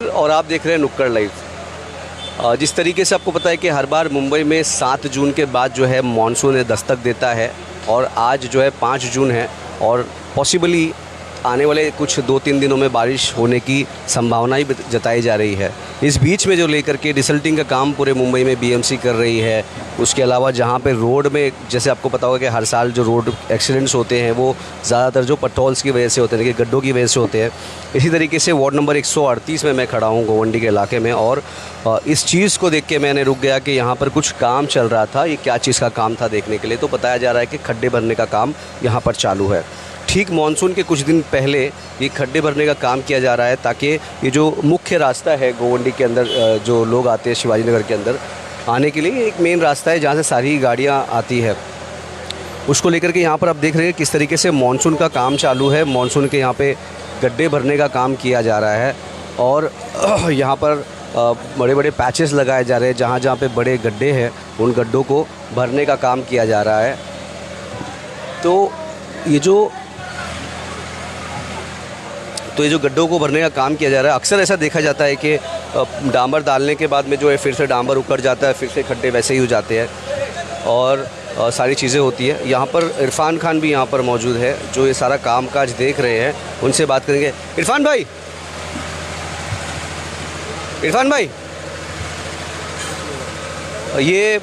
और आप देख रहे हैं नुक्कड़ लाइव। जिस तरीके से आपको पता है कि हर बार मुंबई में 7 जून के बाद जो है मानसून दस्तक देता है और आज जो है 5 जून है और पॉसिबली आने वाले कुछ 2-3 दिनों में बारिश होने की संभावना ही जताई जा रही है। इस बीच में जो लेकर के डिसल्टिंग का काम पूरे मुंबई में बीएमसी कर रही है। उसके अलावा जहाँ पे रोड में, जैसे आपको पता होगा कि हर साल जो रोड एक्सीडेंट्स होते हैं वो ज़्यादातर जो पटोल्स की वजह से होते हैं, गड्ढों की वजह से होते हैं। इसी तरीके से वार्ड नंबर 138 में मैं खड़ा हूँ गोवंडी के इलाके में, और इस चीज़ को देख के मैंने रुक गया कि यहाँ पर कुछ काम चल रहा था। ये क्या चीज़ का काम था देखने के लिए तो बताया जा रहा है कि खड्डे भरने का काम यहाँ पर चालू है। ठीक मानसून के कुछ दिन पहले ये खड्डे भरने का काम किया जा रहा है ताकि ये जो मुख्य रास्ता है गोवंडी के अंदर, जो लोग आते हैं शिवाजी नगर के अंदर आने के लिए, एक मेन रास्ता है जहाँ से सारी गाड़ियाँ आती है। उसको लेकर के यहाँ पर आप देख रहे हैं किस तरीके से मानसून का काम चालू है। मानसून के यहाँ पे गड्ढे भरने का काम किया जा रहा है और यहाँ पर बड़े बड़े पैचेस लगाए जा रहे हैं। जहाँ जहाँ पे बड़े गड्ढे हैं उन गड्ढों को भरने का काम किया जा रहा है। तो ये जो गड्ढों को भरने का काम किया जा रहा है, अक्सर ऐसा देखा जाता है कि डांबर डालने के बाद में जो है फिर से डांबर उखड़ जाता है, फिर से खड्डे वैसे ही हो जाते हैं और सारी चीज़ें होती है। यहाँ पर इरफान खान भी यहाँ पर मौजूद है जो ये सारा काम काज देख रहे हैं। उनसे बात करेंगे। इरफान भाई, ये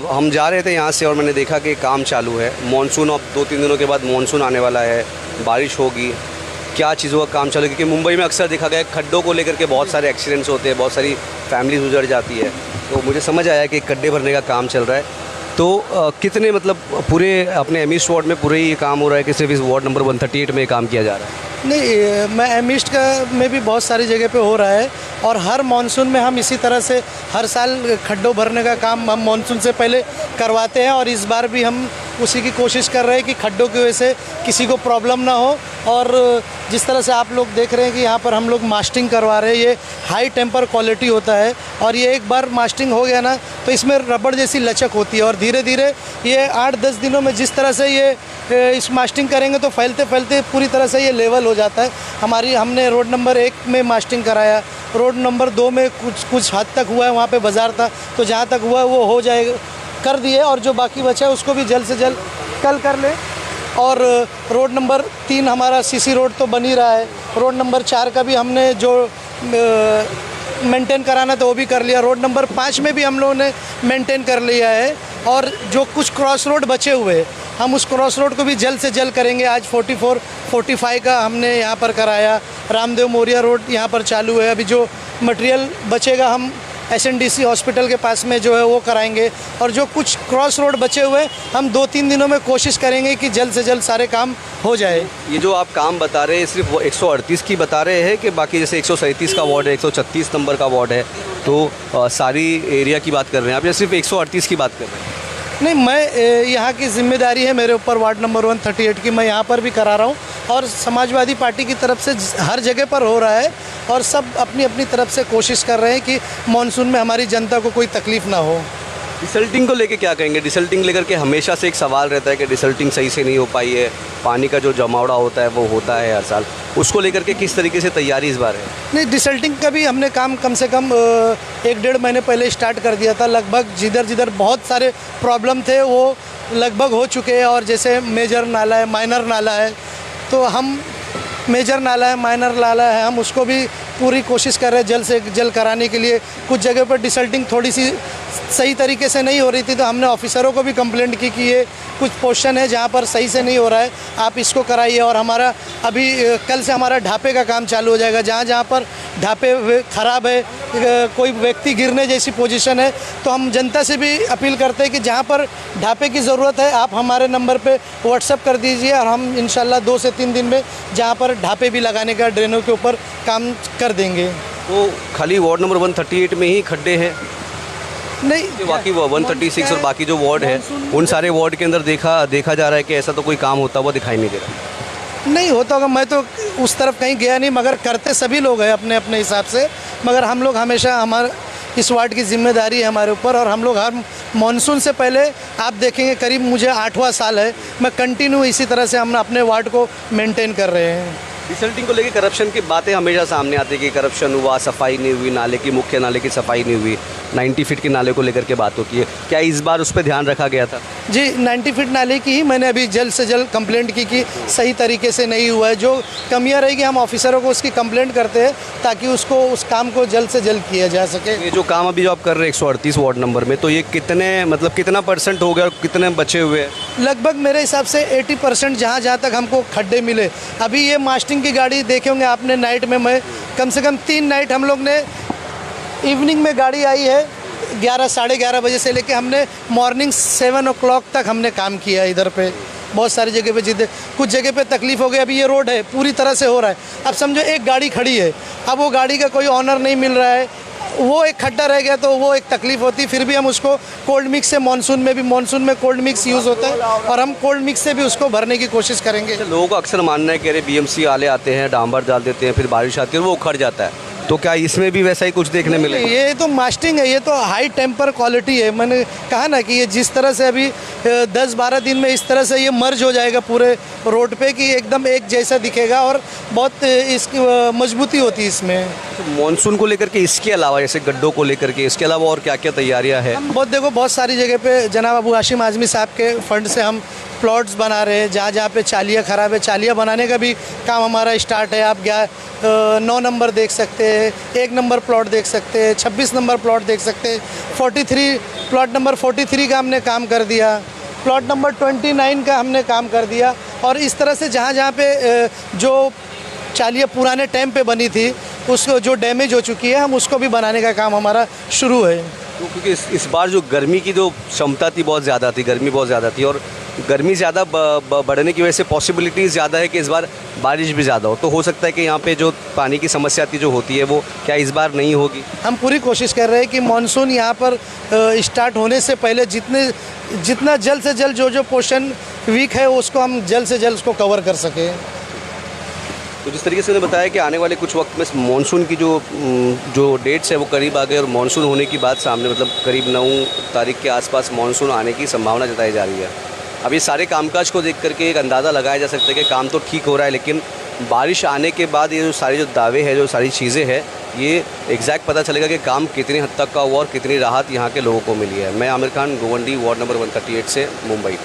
हम जा रहे थे यहाँ से और मैंने देखा कि काम चालू है। मानसून अब 2-3 दिनों के बाद मानसून आने वाला है, बारिश होगी। क्या चीज़ों का काम चालू है? क्योंकि मुंबई में अक्सर देखा गया है खड्डों को लेकर के बहुत सारे एक्सीडेंट्स होते हैं, बहुत सारी फैमिलीज उजड़ जाती है। तो मुझे समझ आया कि खड्डे भरने का काम चल रहा है। तो कितने, मतलब पूरे अपने एमिस्ट वार्ड में पूरे ही काम हो रहा है कि सिर्फ इस वार्ड नंबर 138 में काम किया जा रहा है? नहीं, मैं एमिस्ट का में भी बहुत सारी जगह पे हो रहा है और हर मानसून में हम इसी तरह से हर साल खड्डों भरने का काम हम मानसून से पहले करवाते हैं और इस बार भी हम उसी की कोशिश कर रहे हैं कि खड्डों की वजह से किसी को प्रॉब्लम ना हो। और जिस तरह से आप लोग देख रहे हैं कि यहाँ पर हम लोग मास्टिंग करवा रहे हैं, ये हाई टेम्पर क्वालिटी होता है और ये एक बार मास्टिंग हो गया ना तो इसमें रबड़ जैसी लचक होती है और धीरे धीरे ये 8-10 दिनों में जिस तरह से ये इस मास्टिंग करेंगे तो फैलते फैलते पूरी तरह से ये लेवल हो जाता है। हमने रोड नंबर 1 में मास्टिंग कराया, रोड नंबर 2 में कुछ हद तक हुआ है, वहाँ पे बाज़ार था तो जहाँ तक हुआ है वो हो जाएगा, कर दिए, और जो बाकी बचा है उसको भी जल्द से जल्द कल कर लें। और रोड नंबर 3 हमारा सीसी रोड तो बन ही रहा है। रोड नंबर 4 का भी हमने जो मेंटेन कराना था वो भी कर लिया। रोड नंबर 5 में भी हम लोगों ने मेंटेन कर लिया है और जो कुछ क्रॉस रोड बचे हुए हम उस क्रॉस रोड को भी जल्द से जल्द करेंगे। आज 44-45 का हमने यहाँ पर कराया। रामदेव मोरिया रोड यहाँ पर चालू है। अभी जो मटेरियल बचेगा हम SNDC हॉस्पिटल के पास में जो है वो कराएंगे और जो कुछ क्रॉस रोड बचे हुए हम 2-3 दिनों में कोशिश करेंगे कि जल्द से जल्द सारे काम हो जाए। ये जो आप काम बता रहे हैं सिर्फ 138 की बता रहे हैं कि बाकी जैसे 137 का वार्ड है, 136 नंबर का वार्ड है, तो सारी एरिया की बात कर रहे हैं आप या सिर्फ 138 की बात कर रहे हैं? नहीं, मैं यहाँ की जिम्मेदारी है मेरे ऊपर वार्ड नंबर 138 की, मैं यहाँ पर भी करा रहा हूँ और समाजवादी पार्टी की तरफ से हर जगह पर हो रहा है और सब अपनी अपनी तरफ से कोशिश कर रहे हैं कि मानसून में हमारी जनता को कोई तकलीफ़ ना हो। डिसल्टिंग को लेके क्या कहेंगे? डिसल्टिंग लेकर के हमेशा से एक सवाल रहता है कि डिसल्टिंग सही से नहीं हो पाई है, पानी का जो जमावड़ा होता है वो होता है हर साल, उसको लेकर के किस तरीके से तैयारी इस बार है? नहीं, डिसल्टिंग का भी हमने काम कम से कम 1-1.5 महीने पहले स्टार्ट कर दिया था। लगभग जिधर बहुत सारे प्रॉब्लम थे वो लगभग हो चुके हैं और जैसे मेजर नाला है, माइनर नाला है, तो हम मेजर नाला है, माइनर नाला है, हम उसको भी पूरी कोशिश कर रहे हैं जल्द से जल्द कराने के लिए। कुछ जगह पर डिसल्टिंग थोड़ी सी सही तरीके से नहीं हो रही थी तो हमने ऑफिसरों को भी कंप्लेंट की कि ये कुछ पोर्शन है जहाँ पर सही से नहीं हो रहा है, आप इसको कराइए। और हमारा अभी कल से हमारा ढापे का काम चालू हो जाएगा। जहाँ जहाँ पर ढापे ख़राब है, कोई व्यक्ति गिरने जैसी पोजीशन है, तो हम जनता से भी अपील करते हैं कि जहाँ पर ढापे की ज़रूरत है आप हमारे नंबर पे व्हाट्सअप कर दीजिए और हम इंशाल्लाह 2 से 3 दिन में जहाँ पर ढापे भी लगाने का ड्रेनों के ऊपर काम कर देंगे। तो खाली वार्ड नंबर 138 में ही खड्डे हैं? नहीं, बाकी 136 और बाकी जो वार्ड है उन सारे वार्ड के अंदर देखा जा रहा है कि ऐसा तो कोई काम होता हुआ दिखाई नहीं दे रहा। नहीं होता होगा, मैं तो उस तरफ कहीं गया नहीं, मगर करते सभी लोग हैं अपने अपने हिसाब से। मगर हम लोग हमेशा, हमारा इस वार्ड की जिम्मेदारी है हमारे ऊपर और हम लोग हर मानसून से पहले, आप देखेंगे करीब मुझे 8वां साल है, मैं कंटिन्यू इसी तरह से हम अपने वार्ड को मेंटेन कर रहे हैं। डिसल्टिंग को लेकर करप्शन की बातें हमेशा सामने आती है कि करप्शन हुआ, सफाई नहीं हुई, नाले की मुख्य नाले की सफाई नहीं हुई, 90 फीट के नाले को लेकर के बात होती है। क्या इस बार उस पर ध्यान रखा गया था? जी, 90 फीट नाले की ही मैंने अभी जल्द से जल्द कंप्लेंट की कि सही तरीके से नहीं हुआ है। जो कमियां रहेगी हम ऑफिसरों को उसकी कंप्लेंट करते हैं ताकि उसको उस काम को जल्द से जल्द किया जा सके। ये जो काम अभी जो आप कर रहे हैं 138 वार्ड नंबर में, तो ये कितने मतलब कितना परसेंट हो गया और कितने बचे हुए हैं? लगभग मेरे हिसाब से 80% जहाँ जहाँ तक हमको खड्डे मिले। अभी ये मास्टिंग की गाड़ी देखे होंगे आपने नाइट में, मैं कम से कम 3 नाइट हम लोग ने इवनिंग में गाड़ी आई है 11 साढ़े 11 बजे से लेके हमने मॉर्निंग 7 o'clock तक हमने काम किया है इधर पे। बहुत सारी जगह पे जिधर कुछ जगह पे तकलीफ़ हो गई, अभी ये रोड है पूरी तरह से हो रहा है। अब समझो एक गाड़ी खड़ी है, अब वो गाड़ी का कोई ऑनर नहीं मिल रहा है, वो एक खड्डा रह गया तो वो एक तकलीफ़ होती है। फिर भी हम उसको कोल्ड मिक्स से मानसून में कोल्ड मिक्स यूज़ होता है और हम कोल्ड मिक्स से भी उसको भरने की कोशिश करेंगे। लोगों का अक्सर मानना है कि अरे बीएमसी वाले आते हैं, डांबर डाल देते हैं, फिर बारिश आती है और वो उखड़ जाता है, तो क्या इसमें भी वैसा ही कुछ देखने मिले? ये तो मास्टिंग है, ये तो हाई टेम्पर क्वालिटी है। मैंने कहा ना कि ये जिस तरह से अभी 10-12 दिन में इस तरह से ये मर्ज हो जाएगा पूरे रोड पे कि एकदम एक जैसा दिखेगा और बहुत इसकी मजबूती होती है इसमें। तो मानसून को लेकर के इसके अलावा जैसे गड्ढों को लेकर के इसके अलावा और क्या क्या तैयारियां हैं? हम बहुत सारी जगह पे जनाब अबू हाशिम आज़मी साहब के फंड से हम प्लॉट्स बना रहे हैं। जहाँ जहाँ पे चालियाँ ख़राब है, चालियाँ बनाने का भी काम हमारा स्टार्ट है। आप 9 नंबर देख सकते हैं, 1 नंबर प्लॉट देख सकते हैं, 26 नंबर प्लॉट देख सकते हैं, 43 प्लॉट नंबर 43 का हमने काम कर दिया, प्लॉट नंबर 29 का हमने काम कर दिया। और इस तरह से जहाँ जहाँ पे जो चालियाँ पुराने टाइम पे बनी थी, उसको जो डैमेज हो चुकी है, हम उसको भी बनाने का काम हमारा शुरू है। तो क्योंकि इस बार जो गर्मी की जो क्षमता थी बहुत ज़्यादा थी, गर्मी बहुत ज़्यादा थी और गर्मी ज़्यादा बढ़ने की वजह से पॉसिबिलिटीज़ ज़्यादा है कि इस बार बारिश भी ज़्यादा हो, तो हो सकता है कि यहाँ पे जो पानी की समस्या थी जो होती है वो क्या इस बार नहीं होगी? हम पूरी कोशिश कर रहे हैं कि मानसून यहाँ पर स्टार्ट होने से पहले जितना जल्द से जल्द जो पोर्शन वीक है उसको हम जल्द से जल्द उसको कवर कर सकें। तो जिस तरीके से उन्होंने बताया कि आने वाले कुछ वक्त में मानसून की जो डेट्स है वो करीब आ गए और मानसून होने की बात सामने, मतलब करीब 9 तारीख के आसपास मानसून आने की संभावना जताई जा रही है। अब ये सारे कामकाज को देख करके एक अंदाज़ा लगाया जा सकता है कि काम तो ठीक हो रहा है, लेकिन बारिश आने के बाद ये जो सारे जो दावे हैं, जो सारी चीज़ें हैं, ये एग्जैक्ट पता चलेगा कि काम कितनी हद तक का हुआ और कितनी राहत यहाँ के लोगों को मिली है। मैं आमिर खान, गोवंडी, वार्ड नंबर 138 से, मुंबई।